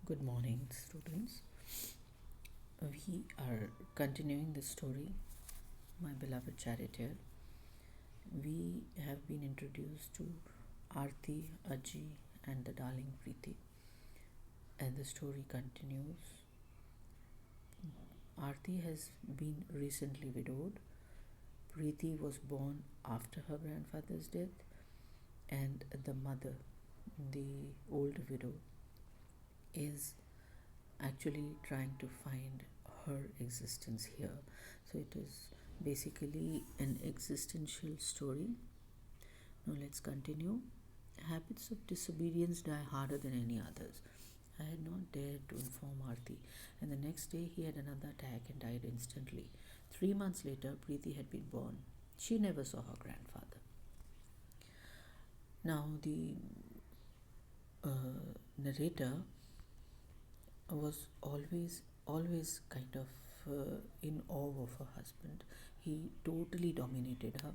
Good morning, students. We are continuing the story, My Beloved Charioteer. We have been introduced to Aarti, Aji, and the darling Preeti, and the story continues. Aarti has been recently widowed. Preeti was born after her grandfather's death, and the mother, the old widow, is actually trying to find her existence here. So it is basically an existential story. Now let's continue. Habits of disobedience die harder than any others. I had not dared to inform Aarti, and the next day he had another attack and died instantly. 3 months later, Preeti had been born. She never saw her grandfather. Now, the narrator was always kind of in awe of her husband. He totally dominated her,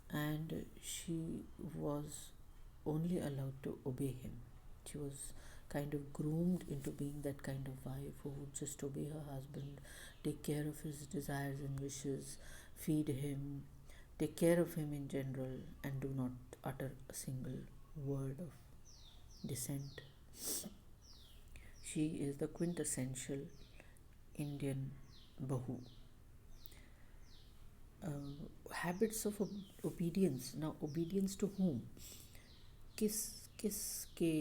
and she was only allowed to obey him. She was kind of groomed into being that kind of wife who would just obey her husband, take care of his desires and wishes, feed him, take care of him in general, and do not utter a single word of dissent. She is the quintessential Indian Bahu. Habits of obedience. Now, obedience to whom? किस किस के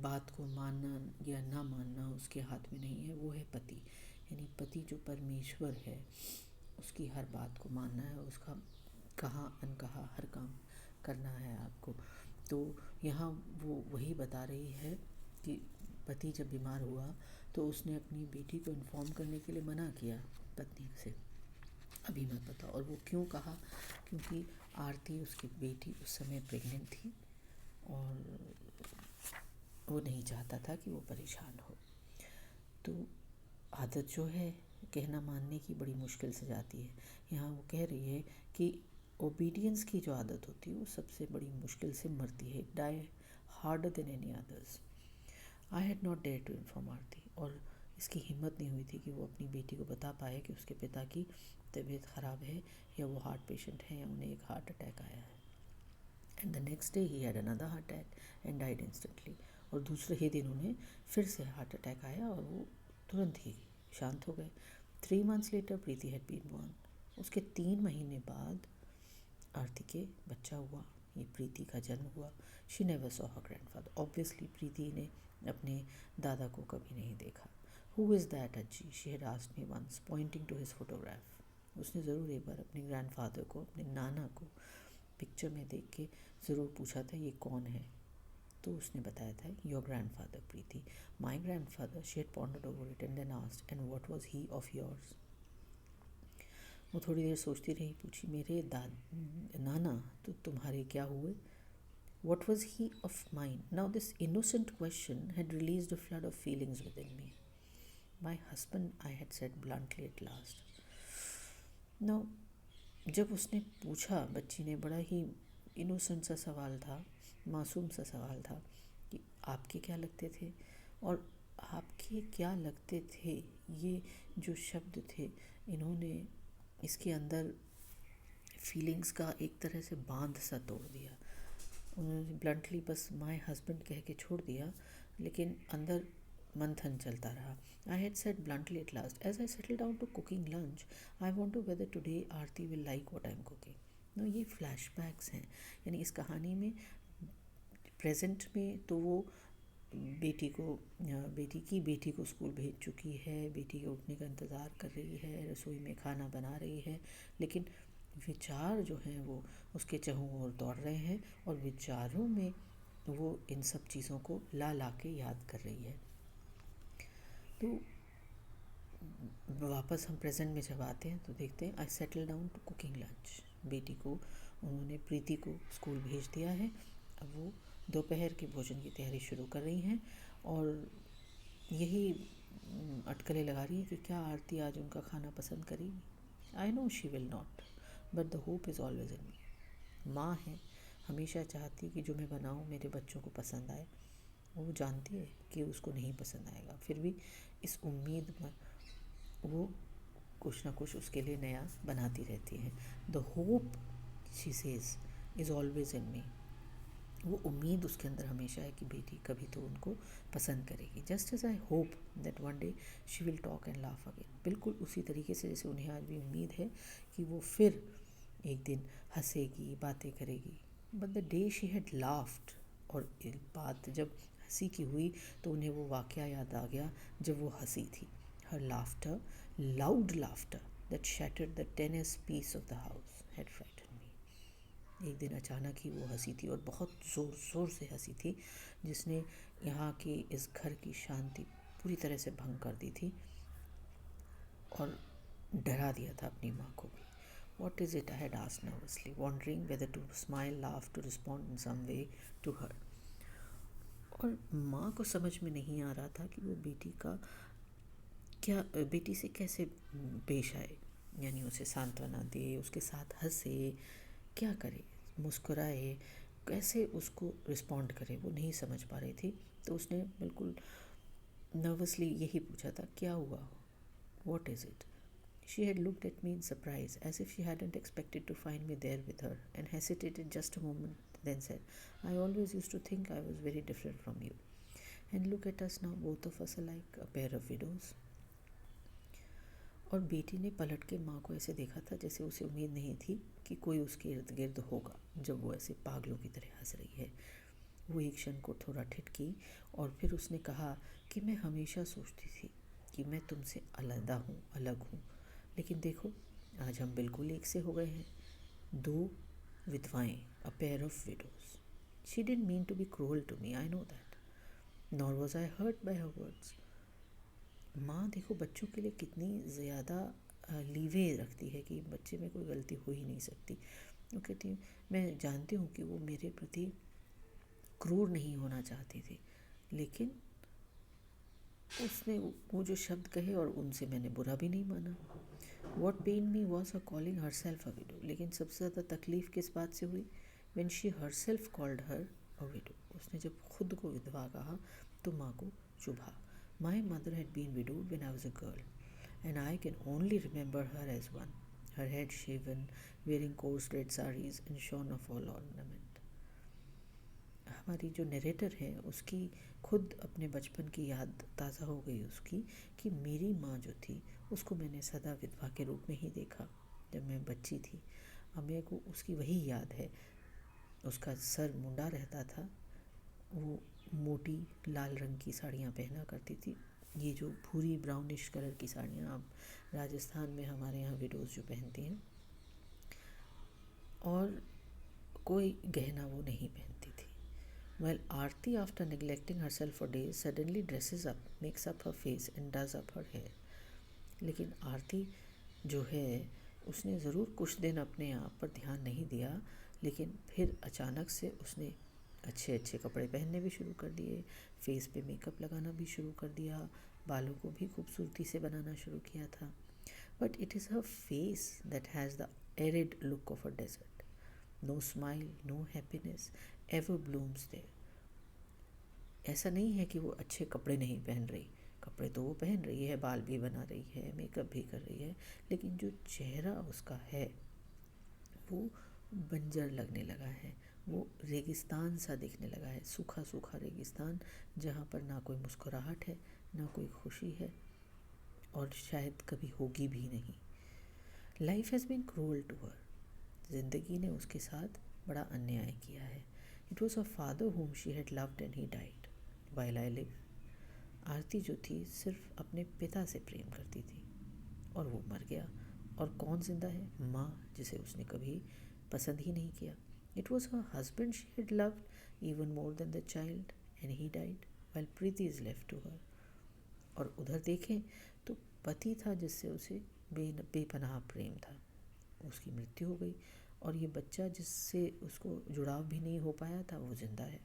बात को मानना या ना मानना उसके हाथ में नहीं है, वो है पति। यानी पति जो परमेश्वर है, उसकी हर बात को मानना है, उसका कहा अनकहा हर काम करना है आपको। तो यहाँ वो वही बता रही है कि पति जब बीमार हुआ तो उसने अपनी बेटी को इन्फॉर्म करने के लिए मना किया पत्नी से, अभी मत बताओ। और वो क्यों कहा? क्योंकि आरती उसकी बेटी उस समय प्रेग्नेंट थी और वो नहीं चाहता था कि वो परेशान हो। तो आदत जो है कहना मानने की बड़ी मुश्किल से जाती है। यहाँ वो कह रही है कि ओबीडियंस की जो आदत होती है वो सबसे बड़ी मुश्किल से मरती है। Die harder than any others. I had not dare to inform Aarti, और इसकी हिम्मत नहीं हुई थी कि वो अपनी बेटी को बता पाए कि उसके पिता की तबीयत ख़राब है, या वो हार्ट पेशेंट है, या उन्हें एक हार्ट अटैक आया है। And the next day he had another heart attack and died instantly. और दूसरे ही दिन उन्हें फिर से हार्ट अटैक आया और वो तुरंत ही शांत हो गए। 3 months later Preeti had been born. उसके 3 महीने बाद आरती के बच्चा हुआ, ये प्रीति का जन्म हुआ। She never saw her grandfather. Obviously Preeti ने अपने दादा को कभी नहीं देखा। Who is that Ajji? She had asked me once, pointing to his photograph. उसने ज़रूर एक बार अपने ग्रैंडफादर को, अपने नाना को पिक्चर में देख के ज़रूर पूछा था ये कौन है। तो उसने बताया था your grandfather Preeti. My grandfather. She had pondered over it and then asked, and what was he of yours? वो थोड़ी देर सोचती रही, पूछी मेरे नाना तो तुम्हारे क्या हुए? What was he of mine? Now this innocent question had released a flood of feelings within me. My husband, I had said bluntly at last. Now, जब उसने पूछा, बच्ची ने, बड़ा ही इनोसेंट सा सवाल था, मासूम सा सवाल था कि आपके क्या लगते थे? और आपके क्या लगते थे, ये जो शब्द थे, इन्होंने इसके अंदर फीलिंग्स का एक तरह से बांध सा तोड़ दिया। उन्होंने ब्लंटली बस माय हस्बैंड कह के छोड़ दिया, लेकिन अंदर मंथन चलता रहा। I had said bluntly at last, as I settle down to cooking lunch, I want to whether today Aarti will like what I am cooking. No, ये फ्लैशबैक्स हैं। यानी इस कहानी में प्रेजेंट में तो वो बेटी को स्कूल भेज चुकी है, बेटी के उठने का इंतज़ार कर रही है, रसोई में खाना बना रही है, लेकिन विचार जो हैं वो उसके चहुँ ओर दौड़ रहे हैं, और विचारों में वो इन सब चीज़ों को ला ला के याद कर रही है। तो वापस हम प्रेजेंट में जब आते हैं तो देखते हैं, I settle down to cooking lunch. बेटी को उन्होंने, प्रीति को स्कूल भेज दिया है। अब वो दोपहर के भोजन की तैयारी शुरू कर रही हैं, और यही अटकलें लगा रही हैं कि क्या आरती आज उनका खाना पसंद करेगी। I know she will not, but the hope is always in me. माँ है, हमेशा चाहती कि जो मैं बनाऊँ मेरे बच्चों को पसंद आए। वो जानती है कि उसको नहीं पसंद आएगा, फिर भी इस उम्मीद में वो कुछ ना कुछ उसके लिए नया बनाती रहती है. The hope she says is always in me. वो उम्मीद उसके अंदर हमेशा है कि बेटी कभी तो उनको पसंद करेगी. Just as I hope that one day she will talk and laugh again. बिल्कुल उसी तरीके से जैसे उन्हें आज भी उम्मीद है कि वो फिर एक दिन हंसेगी, बातें करेगी. But the day she had laughed, और एक बात जब हंसी की हुई तो उन्हें वो वाक़या याद आ गया जब वो हंसी थी. Her laughter, loud laughter that shattered the tense peace of the house had frighten me. एक दिन अचानक ही वो हंसी थी, और बहुत ज़ोर ज़ोर से हंसी थी, जिसने यहाँ की इस घर की शांति पूरी तरह से भंग कर दी थी और डरा दिया था अपनी माँ को भी. What is it? I had asked nervously, wondering whether to smile, laugh, to respond in some way to her. और माँ को समझ में नहीं आ रहा था कि वो बेटी का क्या, बेटी से कैसे पेश आए. यानी उसे सांत्वना दे, उसके साथ हंसे, क्या करे, मुस्कुराए, कैसे उसको रिस्पॉन्ड करे, वो नहीं समझ पा रही थी. तो उसने बिल्कुल नर्वसली यही पूछा था, क्या हुआ, what is it. She had looked at me in surprise, as if she hadn't expected to find me there with her, and hesitated just a moment, then said, I always used to think I was very different from you. And look at us now, both of us are like a pair of widows. और बेटी ने पलट के माँ को ऐसे देखा था जैसे उसे उम्मीद नहीं थी कि कोई उसके इर्द गिर्द होगा जब वो ऐसे पागलों की तरह हंस रही है. वो एक क्षण को थोड़ा ठिठकी, और फिर उसने कहा कि मैं हमेशा सोचती थी कि मैं तुमसे अलग हूँ, लेकिन देखो आज हम बिल्कुल एक से हो गए हैं, दो विधवाएं, a pair of widows. She didn't mean to be cruel to me, I know that, nor was I hurt by her words. माँ देखो बच्चों के लिए कितनी ज़्यादा लीवे रखती है कि बच्चे में कोई गलती हो ही नहीं सकती. वो कहती है, मैं जानती हूँ कि वो मेरे प्रति क्रूर नहीं होना चाहती थी, लेकिन उसने वो जो शब्द कहे और उनसे मैंने बुरा भी नहीं माना. What pain me was her calling herself a widow. लेकिन सबसे ज़्यादा तकलीफ़ किस बात से हुई, when she herself called her a widow. उसने जब खुद को विधवा कहा तो माँ को चुभा. My mother had been widowed when I was a girl, and I can only remember her as one, her head shaven, wearing coarse red saris and shorn of all ornament. हमारी जो नरेटर है उसकी खुद अपने बचपन की याद ताज़ा हो गई उसकी, कि मेरी माँ जो थी उसको मैंने सदा विधवा के रूप में ही देखा जब मैं बच्ची थी. अब मेरे को उसकी वही याद है. उसका सर मुंडा रहता था, वो मोटी लाल रंग की साड़ियाँ पहना करती थी, ये जो भूरी ब्राउनिश कलर की साड़ियाँ अब राजस्थान में हमारे यहाँ विडोज़ जो पहनती हैं, और कोई गहना वो नहीं पहनती थी. While Aarti, after neglecting herself for days, suddenly dresses up, makes up her face and does up her hair. लेकिन आरती जो है उसने ज़रूर कुछ दिन अपने आप पर ध्यान नहीं दिया, लेकिन फिर अचानक से उसने अच्छे अच्छे कपड़े पहनने भी शुरू कर दिए, फेस पे मेकअप लगाना भी शुरू कर दिया, बालों को भी खूबसूरती से बनाना शुरू किया था. But it is her face that has the arid look of a desert. No smile, no happiness ever blooms there. ऐसा नहीं है कि वो अच्छे कपड़े नहीं पहन रही, कपड़े तो वो पहन रही है, बाल भी बना रही है, मेकअप भी कर रही है, लेकिन जो चेहरा उसका है वो बंजर लगने लगा है. वो रेगिस्तान सा दिखने लगा है, सूखा सूखा रेगिस्तान, जहाँ पर ना कोई मुस्कुराहट है, ना कोई खुशी है, और शायद कभी होगी भी नहीं. Life has been cruel to her. ज़िंदगी ने उसके साथ बड़ा अन्याय किया है. It was a father whom she had loved and he died while I lived. आरती जो थी सिर्फ अपने पिता से प्रेम करती थी और वो मर गया. और कौन जिंदा है, माँ जिसे उसने कभी पसंद ही नहीं किया. It was her husband she had loved even more than the child and he died while Preeti is left to her. और उधर देखें तो पति था जिससे उसे बेपनाह प्रेम था, उसकी मृत्यु हो गई, और ये बच्चा जिससे उसको जुड़ाव भी नहीं हो पाया था वो जिंदा है.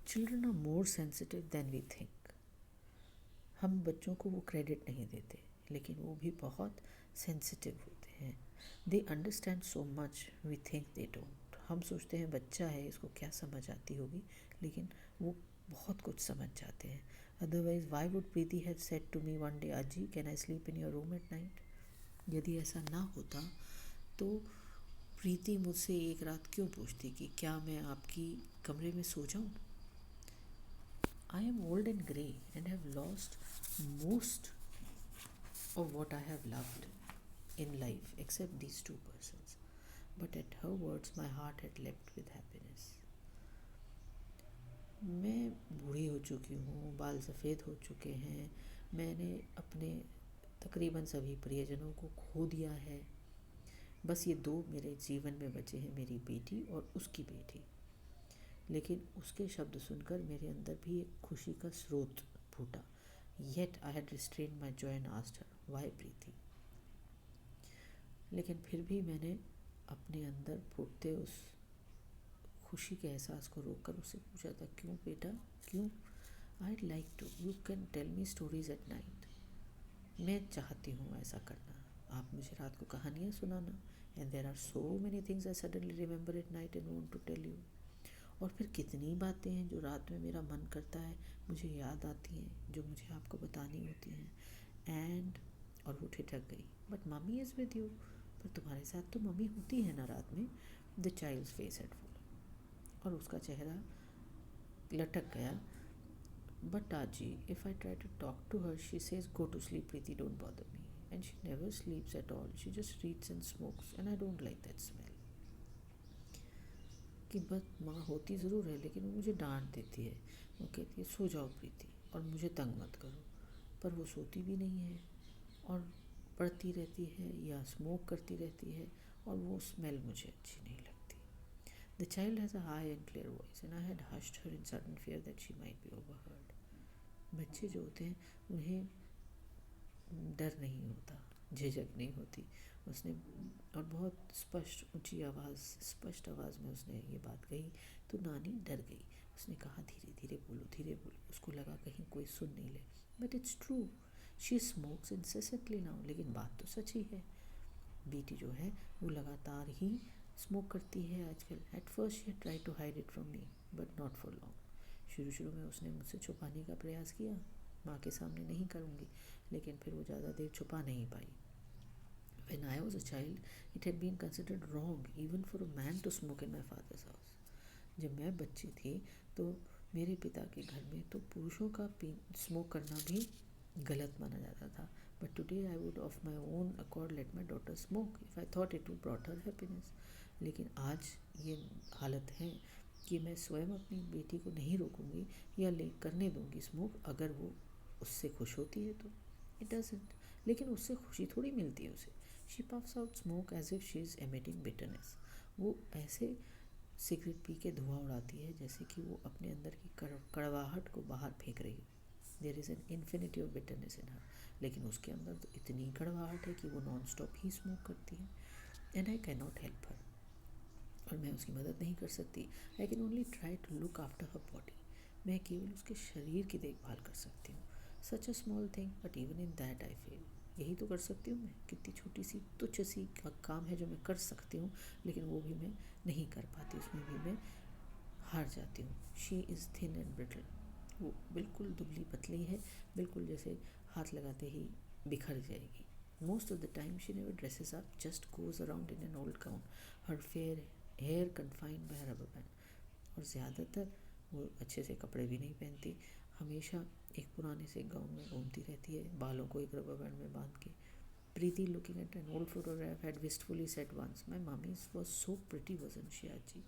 Children are more sensitive than we think. हम बच्चों को वो क्रेडिट नहीं देते, लेकिन वो भी बहुत सेंसिटिव होते हैं. They understand so much we think they don't. हम सोचते हैं बच्चा है, इसको क्या समझ आती होगी, लेकिन वो बहुत कुछ समझ जाते हैं. Otherwise why would Preeti have said to me one day, Aji can I sleep in your room at night. यदि ऐसा ना होता तो प्रीति मुझसे एक रात क्यों पूछती कि क्या मैं आपकी कमरे में सो जाऊं. I am old and grey and have lost most of what I have loved in life except these two persons. But at her words, my heart had leapt with happiness. मैं बूढ़ी हो चुकी हूँ, बाल सफ़ेद हो चुके हैं, मैंने अपने तकरीबन सभी प्रियजनों को खो दिया है. बस ये दो मेरे जीवन में बचे हैं, मेरी बेटी और उसकी बेटी. लेकिन उसके शब्द सुनकर मेरे अंदर भी एक खुशी का स्रोत फूटा. Yet I had restrained my joy and asked her, why प्रीति. लेकिन फिर भी मैंने अपने अंदर फूटते उस खुशी के एहसास को रोककर उससे पूछा था, क्यों बेटा, क्यों. I'd like to. You can tell me stories at night. मैं चाहती हूँ ऐसा करना, आप मुझे रात को कहानियाँ सुनाना. And there are so many things I suddenly remember at night and want to tell you. और फिर कितनी बातें हैं जो रात में मेरा मन करता है, मुझे याद आती हैं, जो मुझे आपको बतानी होती हैं. एंड और वो ठिठक गई. But mummy is with you. पर तुम्हारे साथ तो मम्मी होती है ना रात में. The child's face had fallen. और उसका चेहरा लटक गया. बट आजी, if I try to talk to her, she says go to sleep Preeti, don't bother me. And she never sleeps at all. She just reads and smokes and I don't like that smell. कि बस माँ होती ज़रूर है, लेकिन वो मुझे डांट देती है. वो कहती है सो जाओ प्रीति और मुझे तंग मत करो. पर वो सोती भी नहीं है और पढ़ती रहती है या स्मोक करती रहती है, और वो स्मेल मुझे अच्छी नहीं लगती. The child has a high and clear voice and I had hushed her in sudden fear that she might be overheard. बच्चे जो होते हैं उन्हें डर नहीं होता, झिझक नहीं होती. उसने और बहुत स्पष्ट आवाज़ में उसने ये बात कही तो नानी डर गई. उसने कहा धीरे धीरे बोलो, धीरे बोलो. उसको लगा कहीं कोई सुन नहीं ले. But it's true, she smokes incessantly now. लेकिन बात तो सच ही है. बेटी जो है वो लगातार ही स्मोक करती है आजकल. At first she try to hide it from me but not for long. शुरू में उसने मुझसे छुपाने का प्रयास किया, माँ के सामने नहीं करूँगी, लेकिन फिर वो ज़्यादा देर छुपा नहीं पाई. When I was a child, it had been considered wrong even for a man to smoke in my father's house. जब मैं बच्ची थी तो मेरे पिता के घर में तो पुरुषों का स्मोक करना भी गलत माना जाता था. But today I would of my own accord let my daughter smoke if I thought it would brought her happiness. लेकिन आज ये हालत है कि मैं स्वयं अपनी बेटी को नहीं रोकूंगी या ले करने दूंगी स्मोक अगर वो उससे खुश होती है तो. It doesn't. लेकिन उससे खुशी थोड़ी मिलती है उसे. She puffs out smoke as if she is emitting bitterness. वो ऐसे सिगरेट पी के धुआं उड़ाती है जैसे कि वो अपने अंदर की कड़वाहट को बाहर फेंक रही हो. There is an infinity of bitterness in her. लेकिन उसके अंदर तो इतनी कड़वाहट है कि वो नॉन स्टॉप ही स्मोक करती है. And I can not help her. और मैं उसकी मदद नहीं कर सकती. I can only try to look after her body. मैं केवल उसके शरीर की देखभाल कर सकती हूँ. Such a small thing but even in that I fail. यही तो कर सकती हूँ मैं. कितनी छोटी सी तुच्छ सी काम है जो मैं कर सकती हूँ, लेकिन वो भी मैं नहीं कर पाती. उसमें भी मैं हार जाती हूँ. She is thin and brittle. वो बिल्कुल दुबली पतली है, बिल्कुल जैसे हाथ लगाते ही बिखर जाएगी. Most of the time she never dresses up, just goes around in an old gown, her fair hair confined by rubber band. और ज़्यादातर वो अच्छे से कपड़े भी नहीं पहनती. हमेशा एक पुराने से गाउन में घूमती रहती है, बालों को एक रबर बैंड में बांध के. Preeti looking at an old photograph had wistfully said once, my mummy was so pretty wasn't she Aaji.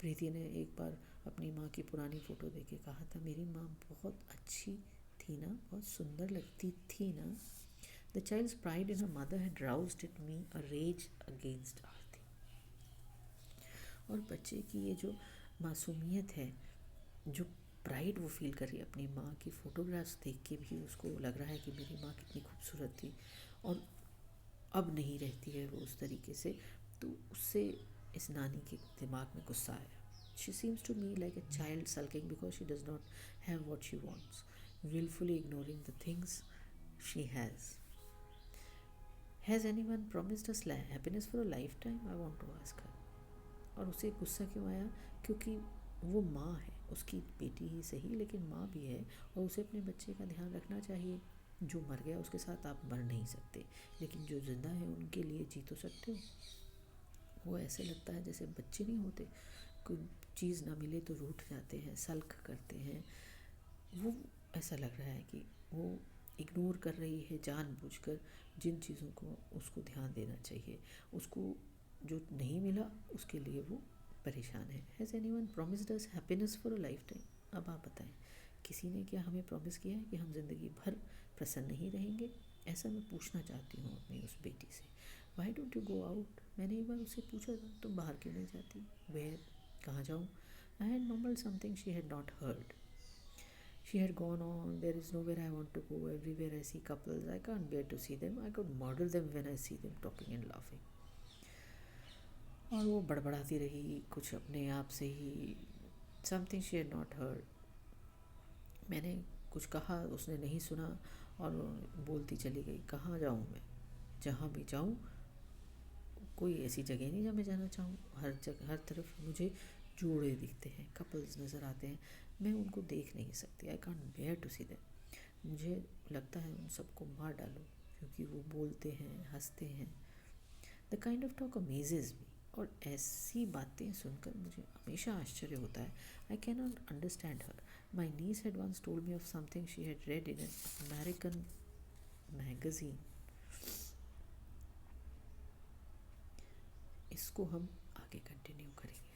Preeti ने एक बार अपनी माँ की पुरानी फ़ोटो देख के कहा था, मेरी माँ बहुत अच्छी थी ना, बहुत सुंदर लगती थी ना. The child's pride in her mother had roused in me a rage against Aarti. और बच्चे की ये जो मासूमियत है, जो प्राइड वो फील कर रही है अपनी माँ की फ़ोटोग्राफ्स देख के भी, उसको लग रहा है कि मेरी माँ कितनी खूबसूरत थी और अब नहीं रहती है वो उस तरीके से. तो उससे इस नानी के दिमाग में गुस्सा आया. She seems to me like a child sulking because she does not have what she wants, willfully ignoring the things she has. Has anyone promised us happiness for a lifetime? I want to ask her. और उसे गुस्सा क्यों आया? क्योंकि वो माँ है, उसकी बेटी ही सही लेकिन माँ भी है, और उसे अपने बच्चे का ध्यान रखना चाहिए। जो मर गया उसके साथ आप मर नहीं सकते, लेकिन जो ज़िंदा है उनके लिए जी तो सकते हो। वो ऐसे लगता है जैसे बच्चे नहीं होते, कोई चीज़ ना मिले तो रूठ जाते हैं, सल्क करते हैं। वो ऐसा लग रहा है कि वो इग्नोर कर रही है जानबूझकर जिन चीज़ों को उसको ध्यान देना चाहिए। उसको जो नहीं मिला उसके लिए वो परेशान है। Has anyone promised us happiness for a life time? अब आप बताएं, किसी ने क्या हमें प्रॉमिस किया है कि हम ज़िंदगी भर प्रसन्न ही रहेंगे? ऐसा मैं पूछना चाहती हूँ अपनी उस बेटी से। Why don't you go out? मैंने एक बार उससे पूछा था, तुम बाहर क्यों नहीं जाती? वेयर? कहाँ जाऊँ? I had mumbled something she had not heard. She had gone on, there is nowhere I want to go, everywhere I see couples, I can't bear to see them, I could murder them when I see them talking and laughing. और वो बड़बड़ाती रही कुछ अपने आप से ही, something she had not heard. मैंने कुछ कहा, उसने नहीं सुना और बोलती चली गई. कहाँ जाऊँ मैं? जहाँ भी जाऊँ कोई ऐसी जगह नहीं जहाँ मैं जाना चाहूँ. हर जगह हर तरफ मुझे जोड़े दिखते हैं, कपल्स नज़र आते हैं, मैं उनको देख नहीं सकती. I can't bear to see them. मुझे लगता है उन सबको मार डालूं, क्योंकि वो बोलते हैं, हंसते हैं. The kind of talk amazes me. और ऐसी बातें सुनकर मुझे हमेशा आश्चर्य होता है. I can not understand her. My niece had once told me of something she had read in an American magazine. इसको हम आगे कंटिन्यू करेंगे.